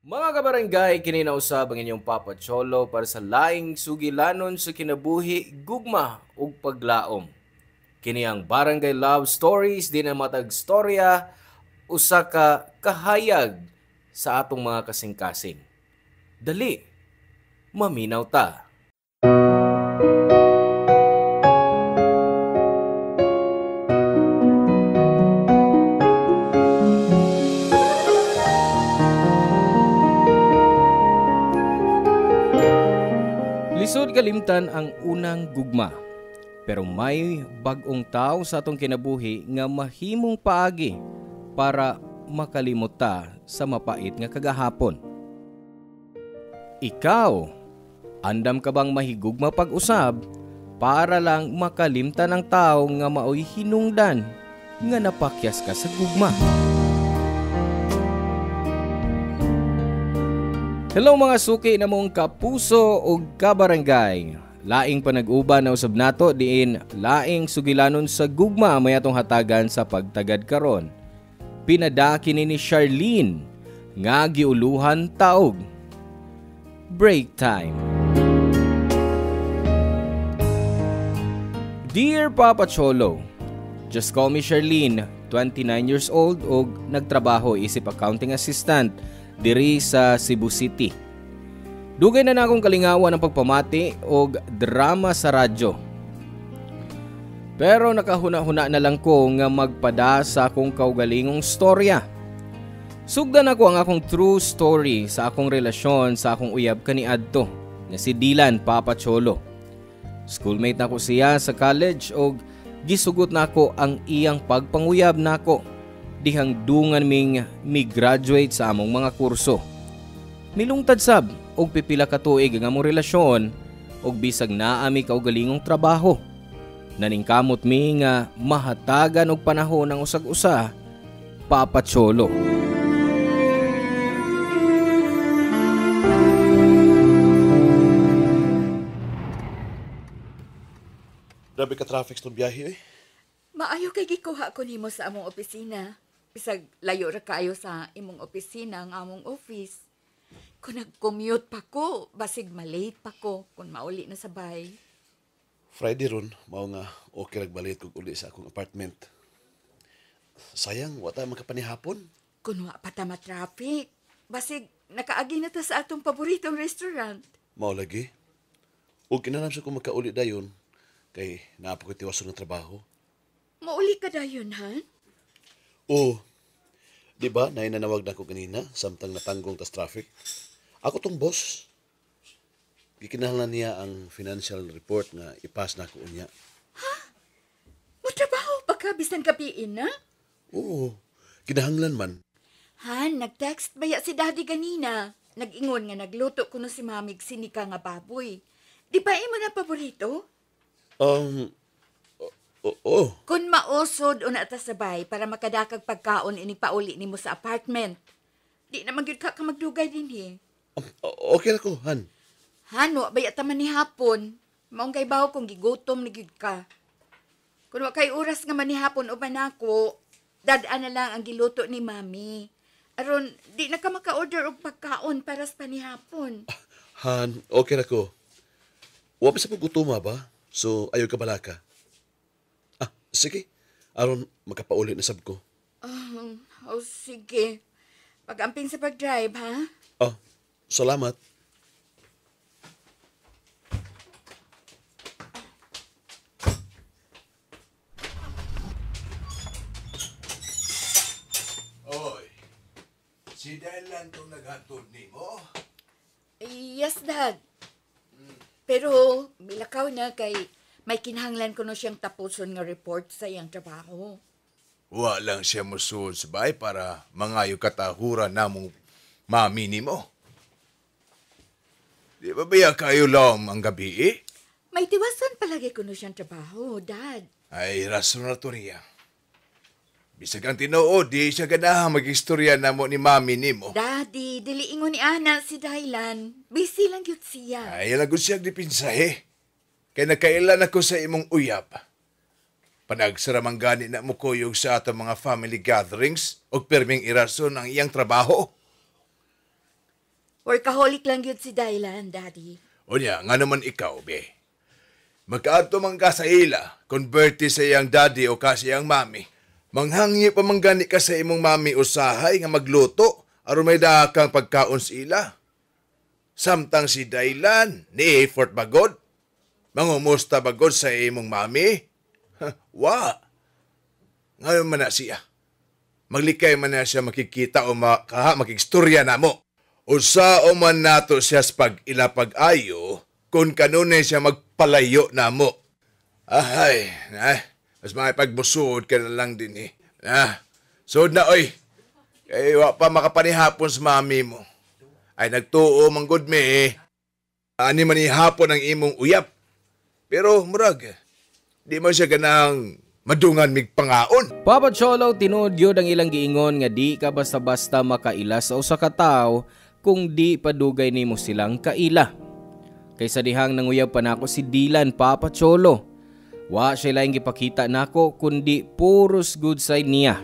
Mga kabarangay, kininausab ang inyong Papa Cholo para sa laing sugilanon sa kinabuhi, gugma ug paglaom. Kini ang Barangay Love Stories din ang matag storya usa ka kahayag sa atong mga kasing-kasing. Dali, maminaw ta. Lisod kalimtan ang unang gugma. Pero may bag-ong tao sa atong kinabuhi nga mahimong paagi para makalimot ta sa mapait nga kagahapon. Ikaw, andam ka bang mahigugma pag-usab para lang makalimtan ang tao nga maoy hinungdan nga napakyas ka sa gugma? Hello mga suki na mong kapuso o kabarangay. Laing panag-uban na usab nato diin laing sugilanon sa gugma may atong hatagan sa pagtagad karon. Pinadaki ni Charlene nga giuluhan taog. Break time. Dear Papa Cholo, just call me Charlene, 29 years old og nagtrabaho isip accounting assistant diri sa Cebu City. Dugay na akong kalingawan ng pagpamati og drama sa radyo. Pero nakahuna-huna na lang ko nga magpada sa akong kaugalingong storya. Sugdan ako ang akong true story sa akong relasyon sa akong uyab kaniadto nga si Dylan Papa Cholo. Schoolmate nako siya sa college og gisugot nako ang iyang pagpanguyab nako dihang dungan mi graduate sa among mga kurso. Milungtad sab og pipila ka tuig ang among relasyon og bisag naa mi kaugalingong trabaho. Naningkamot mi nga mahatagan og panahon ang usag-usa, Papa Cholo. Grabe ka traffic sa biyahe eh. Maayo kay gikuha ko nimo sa among opisina. Bisag layo ra kayo sa imong opisina ang among office. Kung nag-commute pa ko, basig malate pa ko kung mauli na sa bay. Friday ron, mao nga okay nagbalit kog uli sa akong apartment. Sayang, wata makapanihapon. Kung wa pa ta ma-traffic, basig nakaagi na ta sa atong paboritong restaurant. Mao lagi. Ug kinahanglan sa kung makauli dayon kay naa pa ko'y tiwason ng trabaho. Mauli ka dayon, han? Oo. Di ba, nanawag na ako kanina, samtang natanggong tas traffic. Ako tong boss. Gikinahanglan niya ang financial report nga ipas na ako unya. Mutrabaho pa ka bisan gabiin na? Oo. Kinahanglan man. Han, nag-text baya si daddy ganina. Nag-ingon nga nagluto ko no si mamig sinika nga baboy. Di ba imo na paborito? Oo. Kung mausod una ta sabay para makadakag pagkaon ini pauli nimo sa apartment. Di na magyud ka magdugay dinhi. Okay na ko, Han. Hano, baya ta man ni hapon. Maong kay bawo kung gigutom ni gyud ka. Kung wa kay oras nga man ni hapon uban nako, dadaan na lang ang giluto ni mami. Aron di na ka maka-order og pagkaon para sa panihapon. Han, okay na ko. Wapis sa pagutuma ba? So, ayaw ka balaka. Sige. Aron, makapauli na sab ko. Sige. Pag-amping sa pag-drive, ha? Salamat. Oy, si Dylan itong naghatod ni mo? Yes, Dad. Pero, milakaw na kay may kinahanglan ko no siyang tapuson nga report sa iyang trabaho. Wa lang siya musuod sa bay para mangayo katahura namong mami ni mo. Di ba baya kayo lang ang gabi eh? May tiwasan palagi ko no siyang trabaho, Dad. Ay, rason na to riya. Bisag ang tinuod, di siya ganahan mag-istorya na mo ni mami ni mo. Daddy, diliingon ni Ana si Dylan. Busy lang yun siya. Ay, lagod siya dipinsahe. Kaya nakailan ako sa imong uyab. Panagsaramang gani na mo kuyog sa atong mga family gatherings o perming irason ang iyang trabaho. Workaholic lang yun si Dylan, Daddy. Unya, nga naman ikaw, be. Magkaadto man ka sa ila, converti sa iyang daddy o ka sa iyang mami. Manghangi pa man gani ka sa imong mami usahay nga magluto, aron may dakang pagkaon sa ila. Samtang si Dylan, ni effort bagod. Mangumusta bagod sa imong mami. Wa. Ngayon man na siya. Maglikay man na siya makikita o makikstorya na mo. Usa o man nato siya sa pag-ila pag-ayo, kung kanunay siya magpalayo na mo. Mas makipagbusuod ka na lang din eh. Suod na oy. Kaya wa pa makapanihapon sa mami mo. Ay nagtuo man gud me eh. Ani man ihapon ang imong uyap. Pero murag, di man siya ganang madungan mig pangaon. Papa Cholo, tinuod yun ang ilang giingon nga di ka basta-basta makaila sa usa ka tawo kung di padugay nimo silang kaila. Kaysa dihang nanguyab pa nako si Dylan, Papa Cholo. Wa siya lang gipakita nako kundi puros good side niya.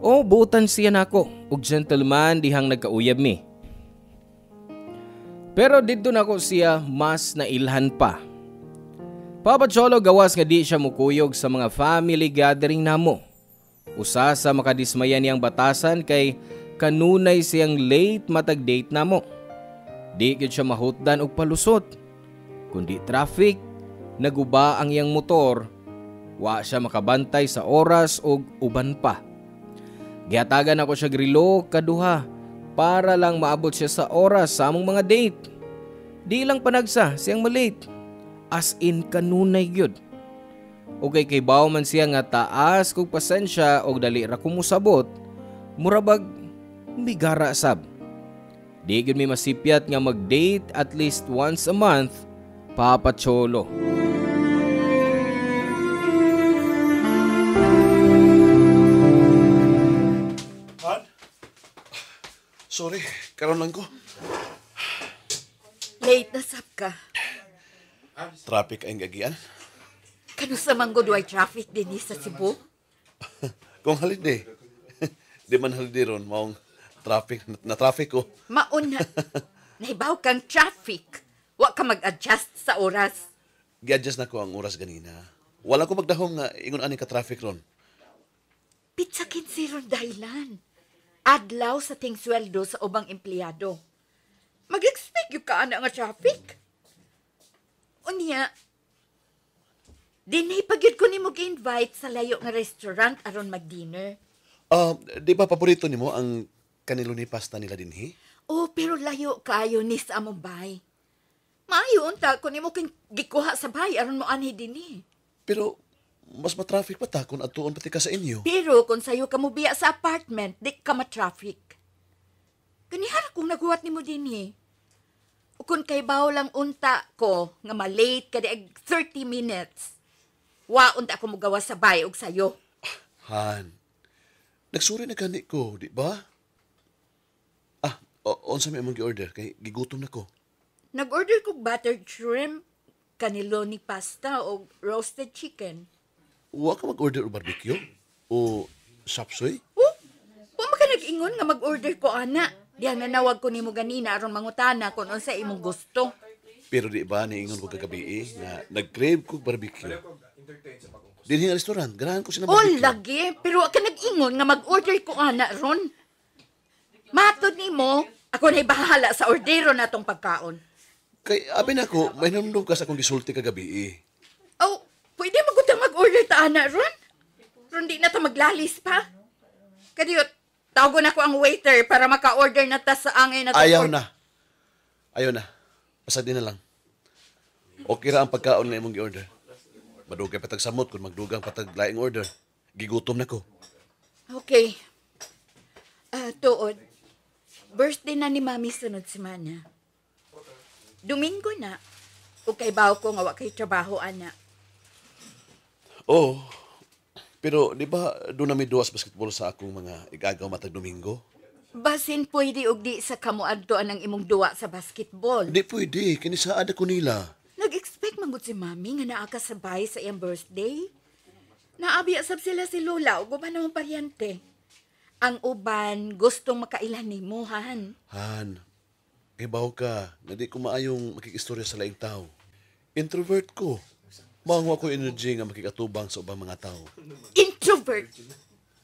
O butan siya nako ug gentleman dihang nagkauyab mi. Pero didto nako siya mas nailhan pa. Papa Cholo, gawas nga di siya mukuyog sa mga family gathering namo. Usa sa makadismaya niyang batasan kay kanunay siyang late matag date namo. Di gyud siya mahutdan og palusot. Kundi traffic, naguba ang iyang motor, wa siya makabantay sa oras og uban pa. Gihatagan ako siya grilo kaduha para lang maabot siya sa oras sa among mga date. Di lang panagsa siyang malate. As in kanunay gyud. Okay kay bawo man siya nga taas kog pasensya og dali ra kumusabot, murabag bigara sab. Di gyud mi masipyat nga mag-date at least once a month, Papa Cholo. Han? Sorry, karon lang ko. Late na sab ka. Traffic ay gagian. Kano sa manggod way traffic din sa Cebu? Kung holiday. Di man holiday ron, maong traffic, na traffic ko. Mauna. Nahibaw kang traffic. Wa ka mag-adjust sa oras. Gi-adjust na ko ang oras ganina. Wala ko magdahom nga ingon ani ka traffic ron. Pitsakin si ron dahilan. Adlaw sa ting sweldo sa ubang empleyado. Mag-expect yung kaana nga traffic. Unya, dinay pagyud ko ni mo gi-invite sa layo nga restaurant aron mag-dinner. Di ba paborito nimo ang kanilo ni pasta nila dinhi? Oh, pero layo kayo ni sa among bay. Maayo unta ko nimo king gikuha sa bay aron mo anhi dinhi. Pero mas ma-traffic pa ta kung atuon pati ka sa inyo. Pero kung sayo ka mo biya sa apartment, di ka ma-traffic. Ganihara kung naguwat nimo dinhi. O kung kay bawo lang unta ko nga malate ka di 30 minutes. Wa unta ko mo gawa sa bay og sayo. Han, nagsuri na gani ko, di ba? Unsa may imong gi-order kay gigutom na ko. Nag-order ko buttered shrimp, kanilo ni pasta o roasted chicken. Wa ka mag-order o barbecue? O sapsoy? Oh, wa man ka nag-ingon nga mag-order ko ana. Diyan nga nawag ko nimo ganina aron mangutana kung unsa imong gusto. Pero di ba niingon ko kagabi nga nag-crave ko barbecue. Dinhi nga restaurant, ganahan ko sila Oh, barbecue. lagi. Pero wa ka nag-ingon nga mag-order ko ana ron. Matod nimo, ako na bahala sa ordero natong pagkaon. Kay abi na ko, may namdum ka sa akong gisulti kagabi. Oh, pwede magutang mag-order ta ana ron? Ron di na ta maglalis pa. Kadiyot, tawagon ako ang waiter para maka-order na ta sa angay na to. Ayaw na. Pasag din na lang. Okay ra ang pagkaon nga imong gi-order. Madugay patag samot kung magdugang patag laing order. Gigutom na ko. Okay. Tuod, birthday na ni Mami sunod semana. Domingo na. O kay baw ko nga wa kay trabaho, ana. Oh, pero di ba doon na may duwas basketball sa akong mga igagaw matag Domingo? Basin pwede og di sa kamuadtoan ang imong duwa sa basketball. Di pwede, kinisaad ako nila. Nag-expect man gud si Mami nga naa ka sabay sa iyang birthday. Naabi asab sila si Lola ug uban namang paryente. Ang uban gustong makailan nimo, Han. Han, Kay bawo ka, nga di ko maayong makikistorya sa laing tao. Introvert ko. Maangwa ko energy nga makikatubang sa ubang mga tao. Introvert.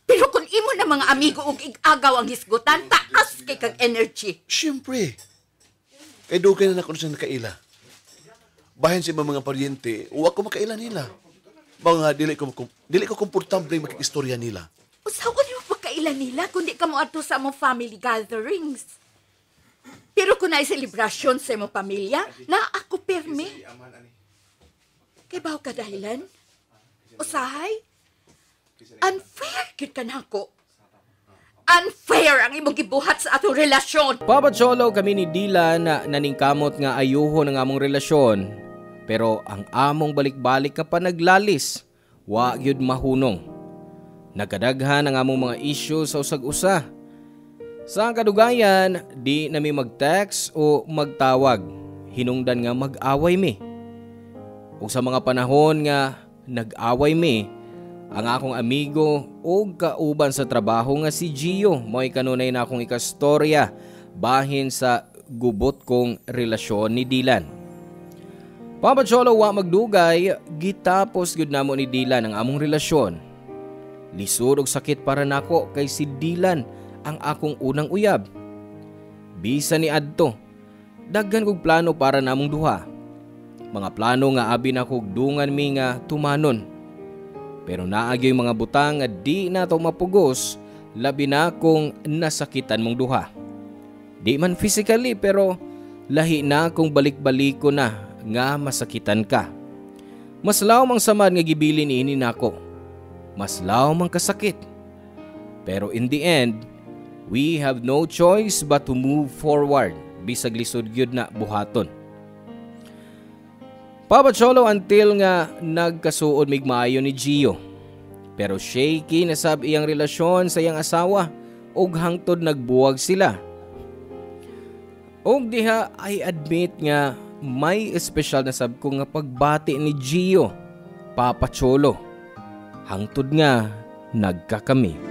Pero kung imo na mga amigo og ig-agaw ang hisgutan, taas kay kag energy. Siyempre. Kay dugay na ako siya nakaila. Bahin sa ibang mga paryente, uwa ko makaila nila. Mga dili ko komportable makikistorya nila. Usawa niyo pagkailan nila kundi ka mo ato sa among family gatherings. Pero kung naay selebrasyon sa imong pamilya, na ako permi. Kay bawo ka dahilan? Usahay? Unfair gid ka nako. Unfair ang imong gibuhat sa atong relasyon. Papa Cholo, kami ni Dylan na naningkamot nga ayuho ng among relasyon. Pero ang among balik-balik ka pa naglalis, wa gyud mahunong. Nagkadaghan ang among mga issue sa usag-usa. Sa kadugayan, di nami mag-text o magtawag. Hinungdan nga mag-away mi. Ug sa mga panahon nga nag-away mi, ang akong amigo o kauban sa trabaho nga si Gio mo'y kanunay na akong ikastorya bahin sa gubot kong relasyon ni Dylan. Papa Cholo, wa magdugay, gitapos gyud namo ni Dylan ang among relasyon. Lisod og sakit para nako kay si Dylan ang akong unang uyab. Bisa ni adto, daghan kog plano para namong duha. Mga plano nga abi na kog dungan mi nga tumanon. Pero naagyo yung mga butang nga di na to mapugos, labi na kung nasakitan mong duha. Di man physically pero lahi na kung balik-balik ko na nga masakitan ka. Mas law mang samad nga gibilin ini nako. Mas law mang kasakit. Pero in the end, we have no choice but to move forward bisag lisod gyud na buhaton. Papa Cholo, until nga nagkasuod migmaayo ni Gio. Pero shaky na sab iyang relasyon sa iyang asawa ug hangtod nagbuwag sila. Og diha I admit nga may espesyal na sab ko nga pagbati ni Gio, Papa Cholo. Hangtod nga nagkakami.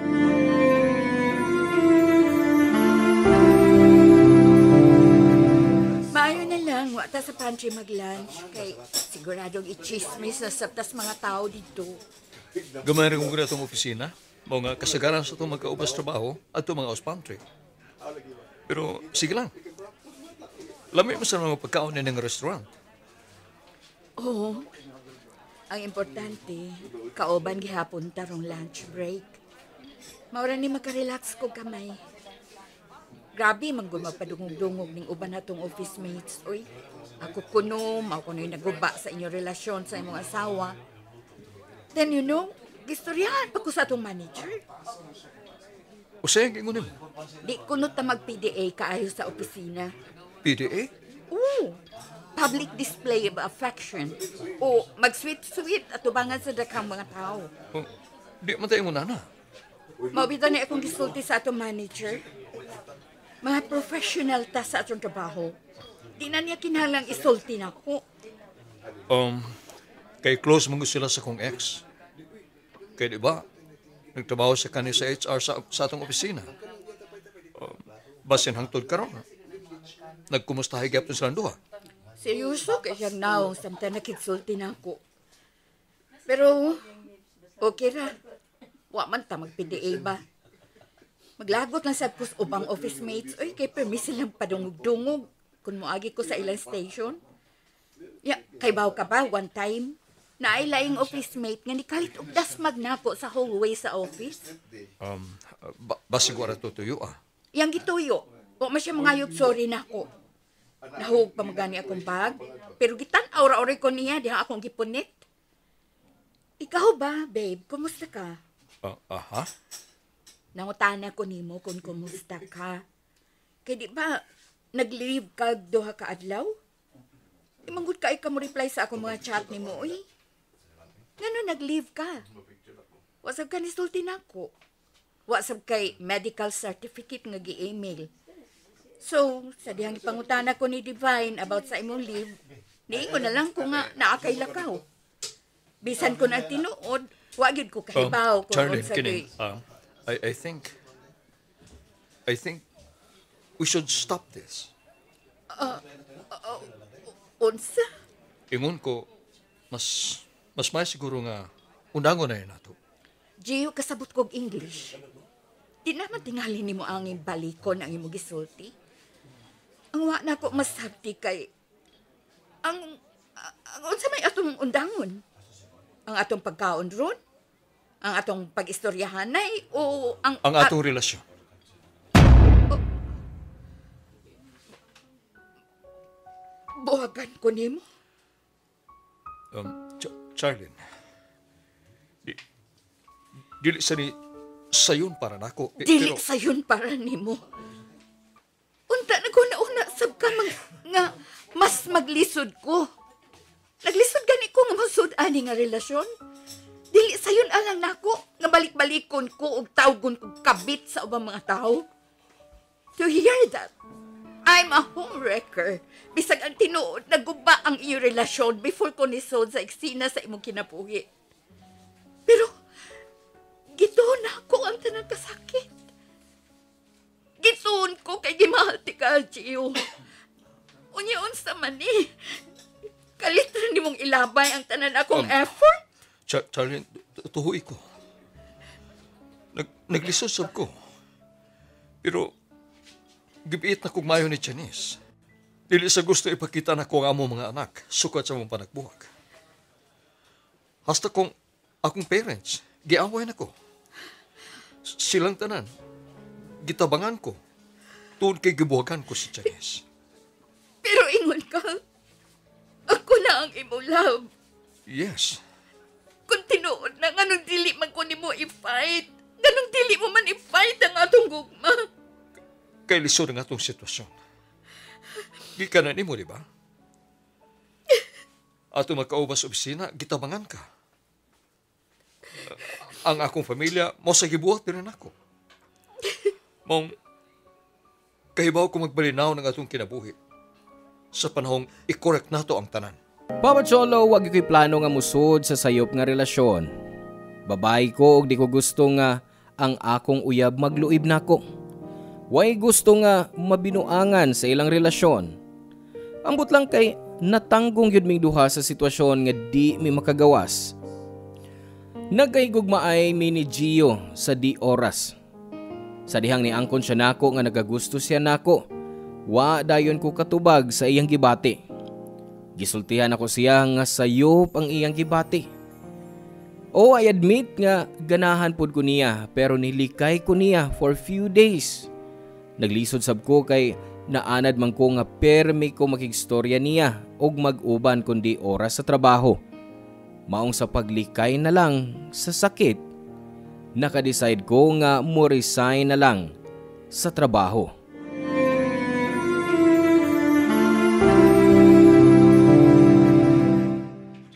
Wata sa pantry mag-lunch kay siguradong i-chismis na sabtas mga tao dito. Gamay rin kong itong opisina, mga kasagaran sa itong magkaubas trabaho at itong mga house pantry. Pero sige lang, lamay mo sa mga pagkaon ng restaurant. Oo. Ang importante, kaoban gihapon tarong lunch break. Maura ni makarelax ko kamay. Grabe, manggol magpadungog-dungog ng uban natong office mates. Uy, ako kuno, ako na yung naguba sa inyong relasyon sa imong asawa. Then you know, gistoryahan pa ko sa atong manager. O sayang ingunin mo? Di kuno ta mag-PDA kaayo sa opisina. PDA? Oo, public display of affection. O mag-sweet-sweet at tubangan sa daghang mga tao. O, di man tayo muna na. Maubita na akong gisulti sa atong manager. Mga professional ta sa atong trabaho. Di na niya kinalang isulti na ko. Kay close mo sila sa kong ex. Kaya di ba, nagtrabaho sa kanya sa HR sa atong opisina. Basin hangtod ka ron. Nagkumustahay gyapon silang duha. Seryoso kay siyang now, samtang nakigsulti na ako. Pero, okay ra. Wa man ta mag-PDA ba? Maglagot lang sa kus ubang office mates. Oy, kay permis silang padungog-dungog kung moagi ko sa ilang station. Ya, kay baw ka ba, one time, naailaing office mate nga ni kahit og dasmag nako sa hallway sa office. Basig wala tutuyo ah. Yang gituyo, wa man siya mangayog sorry nako. Nahug pa magani akong bag, pero gitan aura-ora ko niya, diha akong gipunit. Ikaw ba, babe? Kumusta ka? Aha? Nangutana ko nimo kung kumusta ka. Kaya di ba, nag-leave ka duha ka adlaw? Imanggod ka mo reply sa akong mga chat nimo, uy. Ngano nag-leave ka? Wasab ka nisulti nako. Wasab kay medical certificate nga gi-email. So, sa dihang ipangutana ko ni Divine about sa imong leave, niingon na lang ko nga naakay lakaw. Bisan ko na tinuod, wagid ko kahibaw kung Charlie, unsa kining, kay... I think we should stop this. Unsa? Ingon ko, mas may siguro nga undangon na yun nato. Gio, kasabot kog English. Di naman tingali ni mo ang balikon ang imong gisulti. Ang wa na ko masabti kay ang unsa may atong undangon? Ang atong pagkaon ron? Ang atong pag-istoryahanay o ang Ang atong relasyon. buhagan ko nimo? Charlene, dili sa ni sayon para nako. Dili sayon para nimo. Unta na ko nauna sab ka nga mas maglisod ko. Naglisod gani ko nga masud ani nga relasyon. Dili sayon alang nako nga balik-balikon ko og tawgon kog kabit sa ubang mga tao. To hear that, I'm a homewrecker. Bisag ang tinuod, naguba ang iyong relasyon before ko nisod sa eksena sa imong kinabuhi. Pero, gituon na ako ang tanang kasakit. Gituon ko kay gimahalti ka, Gio. Unyaon sa mani. Kalitran ni mong ilabay ang tanan akong effort. Charlene, tuhoy ko. Naglisod sab ko. Pero, gibiit na kong mayo ni Janice. Dili sa gusto ipakita na ko ang amo mga anak, sukat sa mong panagbuhag. Hasta kung akong parents, giaway na ko. Silang tanan, gitabangan ko, tuon kay gibuhagan ko si Janice. Pero ingon ka, ako na ang imong love. Yes, Kung tinuod na ganong dili man ko nimo i-fight, ganong dili mo man i-fight ang atong gugma. kay lisod ang atong sitwasyon. Gikanan nimo, di ba? Ato magkaubas sa opisina, gitabangan ka. Ang akong pamilya, mo sa gibuhat din ako. Mong, kahibaw ko magbalinaw ng atong kinabuhi sa panahong i-correct nato ang tanan. Papa Cholo, wag ko'y plano nga musod sa sayop nga relasyon. Babae ko og di ko gusto nga ang akong uyab magluib nako. Way gusto nga mabinuangan sa ilang relasyon. Ambot lang kay natanggong yun ming duha sa sitwasyon nga di mi makagawas. Nagkaigugmaay mi ni Gio sa di oras. Sa dihang ni angkon siya nako nga nagagusto siya nako, wa dayon ko katubag sa iyang gibati. Gisultihan ako siya nga sayop ang iyang gibati. O I admit nga ganahan pod ko niya pero nilikay ko niya for few days. Naglisod sab ko kay naanad man ko nga permi ko makigstorya niya og mag-uban kundi oras sa trabaho. Maong sa paglikay na lang sa sakit, nakadecide ko nga mo resign na lang sa trabaho.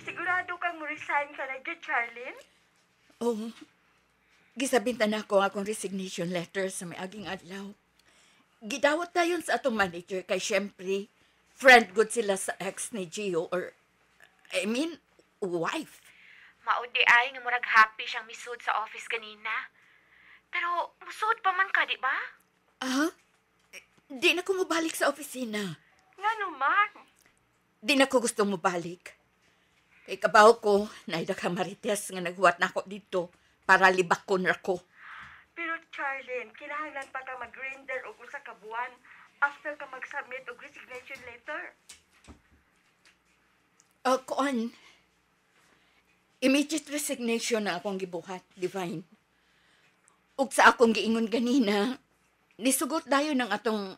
Sigurado kang resign ka na dyan, Charlene? Oh, gisabintan ako ang akong resignation letter sa may aging adlaw. Gidawat tayon sa atong manager kay syempre, friend good sila sa ex ni Gio or, wife. Maudi ay nga murag happy siyang misud sa office kanina. Pero musud pa man ka, di ba? Di na ko mabalik sa opisina. Nga naman. Di na ko gusto mabalik. Kay kabaw ko, naida ka marites nga naghuwat na ako dito para libakon ra ko. Pero Charlene, kinahanglan pa ka mag-render og usa ka buwan after ka mag-submit og resignation letter. Kuan, immediate resignation na akong gibuhat, Divine. Ug sa akong giingon ganina, nisugot dayon ng atong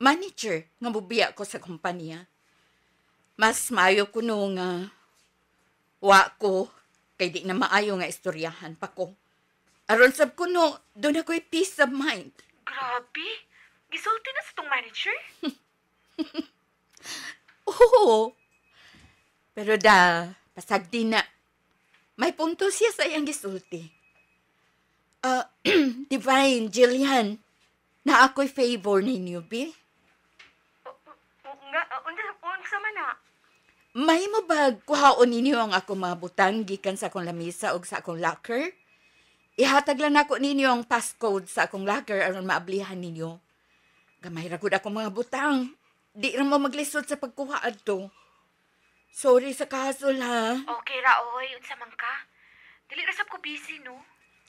manager nga mubiya ko sa kumpanya. Mas maayo ko no nga wa ko kay di na maayo nga istoryahan pa ko. Aron sab ko no, doon ako'y peace of mind. Grabe. Gisulti na sa tong manager? Oo. Pero pasagdi na. May punto siya sa iyang gisulti. Divine, Jillian, na ako'y favor ninyo, Bi? Unsa man na? May mo ba kuhaon ninyo ang akong mga butang gikan sa akong lamisa o sa akong locker? Ihatag lang ako ninyo ang passcode sa akong locker aron maablihan ninyo. Gamay ra gud akong mga butang. di ra mo maglisod sa pagkuha adto. Sorry sa kahasol, ha? Okay ra, oy. Unsa man ka? Dili ra sab ko busy, no?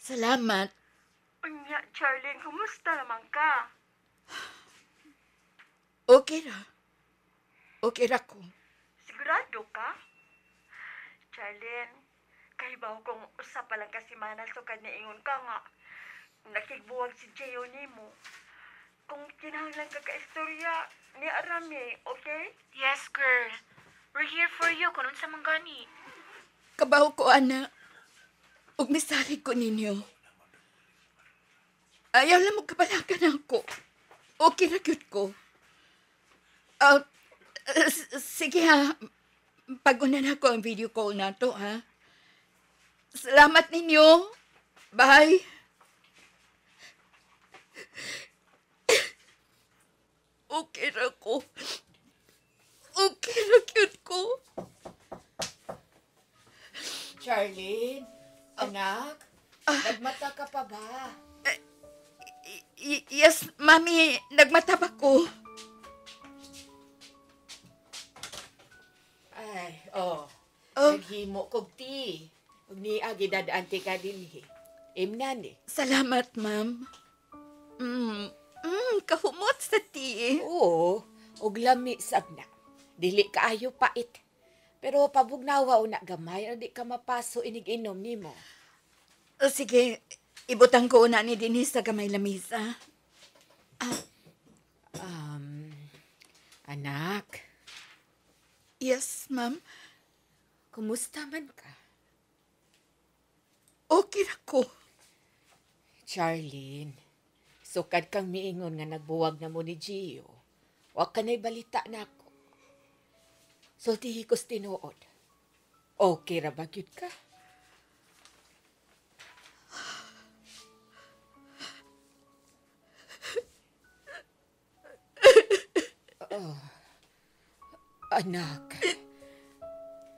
Salamat. Unya, Charlene, kumusta naman ka? Okay ra. Okay ra ko. Sigurado ka? Charlene, kahibaw kung usap pa lang kasimana so kaniingon ka nga. Nakigbuwag si Jayo nimo. Kung kinahanglan ka ka-istorya, ni Arami, okay? Yes, girl. We're here for you kung unsa man gani. Kabaw ko, ana. Ug misalig ko ninyo. Ayaw lang magkabalakan ako. Okay ra gyud ko. Sige ha. Pag-unan ako ang video call nato, ha? Salamat ninyo. Bye. Okay ra ko. Okay ra gyud ko. Charlene, anak, nagmata ka pa ba? Yes, Mami. Nagmataba ko. Ay, Oh. naghimo kog ti. Ug ni agidadaan ti ka dinhi. Imnan eh. Salamat, Ma'am. Kahumot sa ti. Oo, ug lami sabna. Dili kaayo pait. Pero pabugnawa una gamay, di ka mapaso inig-inom nimo. Sige, ibutang ko una ni Denise sa gamay lamisa. Anak, Yes, Ma'am. kumusta man ka? Okay ra ko. Charlene, sukad kang miingon nga nagbuwag na mo ni Gio. Wa ka na'y balita na ako. Sultihi ko's tinuod. Okay ra ba gyud ka?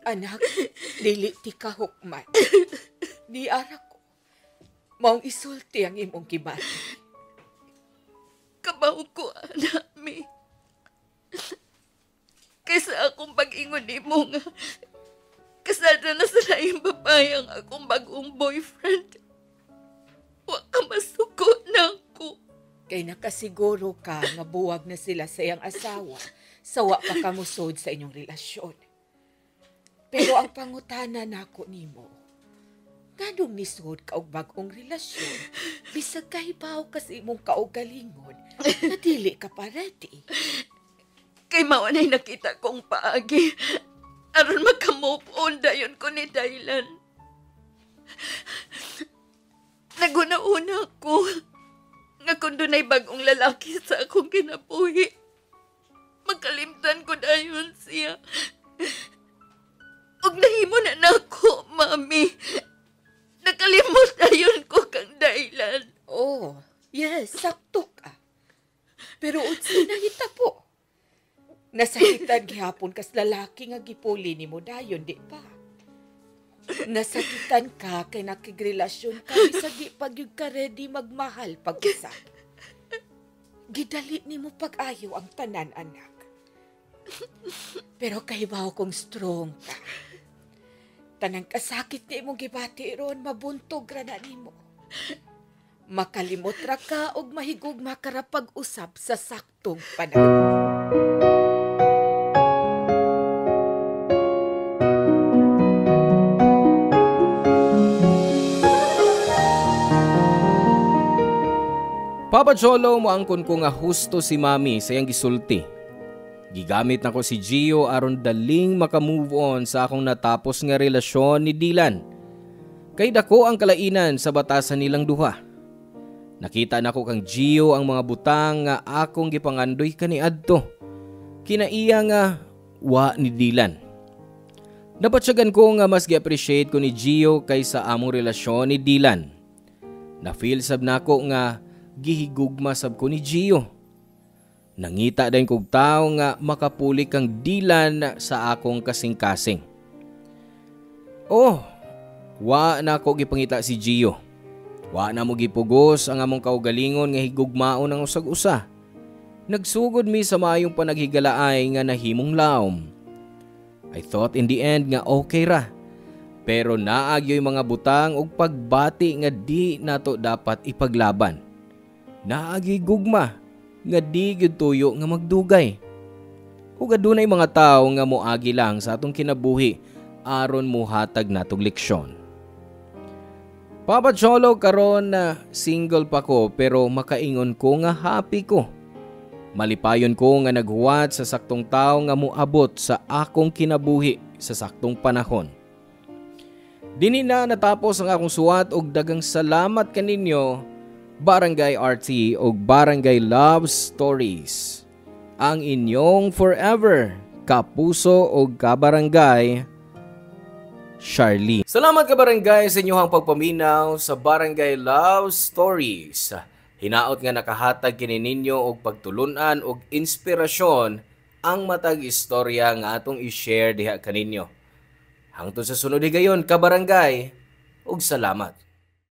Anak, dili ti kahukman. Di ara ko. Maong isulti ang imong kibati. Kabaw ko, Anami. Kaysa akong pag-ingon ni mo nga, kasada na sa laing babae ang akong bagong boyfriend. Wa ka masuko na ako. Kay nakasiguro ka nga buwag na sila sa iyang asawa sa wa pa kamusod sa inyong relasyon. Pero ang pangutana nako nimo, nganong nisod ka og bag-ong relasyon, bisag kahibaw ka sa imong kaugalingon, na dili ka pa ready. Kay maunay nakita kong paagi. Aron maka-move on dayon ko ni Dylan. Naguna-una ko nga kung dunay bagong lalaki sa akong kinabuhi. Magkalimtan ko dayon siya. Ug nahimo na nako, Mami. Nakalimot dayon ko kang Dylan. Oh, yes, sakto ka. Pero unsa na hitabo? Nasakitan gihapon kas lalaki nga gipuli nimo dayon, di ba? Nasakitan ka kay nakigrelasyon ka sa di pagyud ka ready magmahal pag-usap. Gidali nimo pag-ayo ang tanan, anak. Pero kahibaw kong strong ka. Tanang kasakit ni imong gibati ron, mabuntog ra na nimo. Makalimot ra ka og mahigugma ka ra pag-usap sa saktong panahon. Papa Cholo, moangkon ko nga husto si Mami sa iyang gisulti. Gigamit nako si Gio aron daling maka-move on sa akong natapos nga relasyon ni Dylan. Kay dako ang kalainan sa batasan nilang duha. Nakita nako kang Gio ang mga butang nga akong gipangandoy kaniadto. Kinaiya nga wa ni Dylan. Napatsyagan ko nga mas gi-appreciate ko ni Gio kaysa among relasyon ni Dylan. Na-feel sab nako nga gihigugma sab ko ni Gio. Nangita din kog tao nga makapuli kang Dylan sa akong kasing-kasing. Oh, wa na ko gipangita si Gio. Wa na mo gipugos ang among kaugalingon nga higugmaon ang usag-usa. Nagsugod mi sa maayong panaghigalaay nga nahimong laom. I thought in the end nga okay ra. Pero naagyo'y mga butang ug pagbati nga di nato dapat ipaglaban. Naagyo'y gugma nga di gyud tuyo nga magdugay. Ug adunay mga tawo nga moagi lang sa atong kinabuhi aron muhatag natong leksyon. Papa Cholo, karon na single pa ko pero makaingon ko nga happy ko. Malipayon ko nga naghuwat sa saktong tao nga moabot sa akong kinabuhi sa saktong panahon. Dini na natapos ang akong suwat og dagang salamat kaninyo, Barangay RT o Barangay Love Stories. Ang inyong forever kapuso o kabarangay, Charlene. Salamat kabarangay sa inyong pagpaminaw sa Barangay Love Stories. Hinaot nga nakahatag kini ninyo og pagtulunan og inspirasyon ang matag istorya nga atong i-share diha kaninyo. Hangtod sa sunod higayon kabarangay, ug salamat.